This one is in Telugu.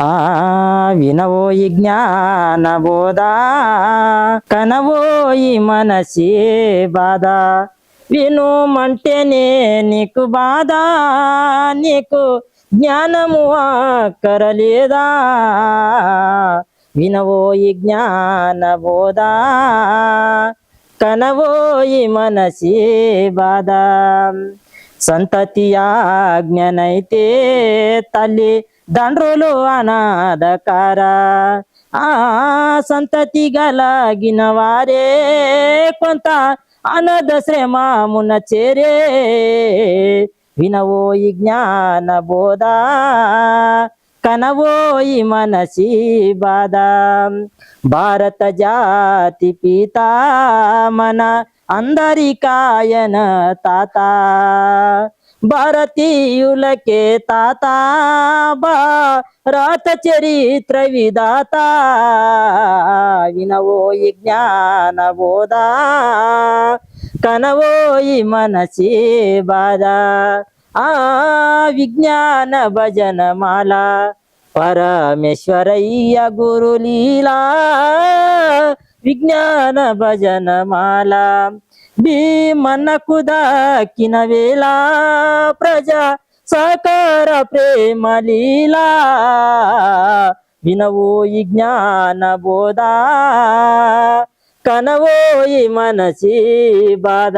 ఆ వినవోయి జ్ఞాన బోధ కనవోయి మనసే బాధ వినుమంటేనే నీకు బాధ నీకు జ్ఞానము అక్కరలేదా వినవోయి జ్ఞాన బోధ కనవోయి మనసే బాధ సంతతి ఆజ్ఞనైతే తల్లి దండ్రులు అనాథకార ఆ సంతతి గలగిన వారే కొంత అనాథ శ్రమమున చేరే వినవోయి జ్ఞాన బోధ కనవోయి మనసి బాధ భారత జాతి పిత మన అందరికాయన తాత భారతీయులకే తాత భారత చరిత్ర విధాత వినవోయి జ్ఞాన బోధ కనవోయి మనసి బాధ ఆ విజ్ఞాన భజనమాల పరమేశ్వరయ్య గురులీలా విజ్ఞాన భజనమాల భీమన్నకు దక్కిన వేళ ప్రజా సహకార ప్రేమ లీలా వినవోయి జ్ఞాన బోధ కనవోయి మనసి బాధ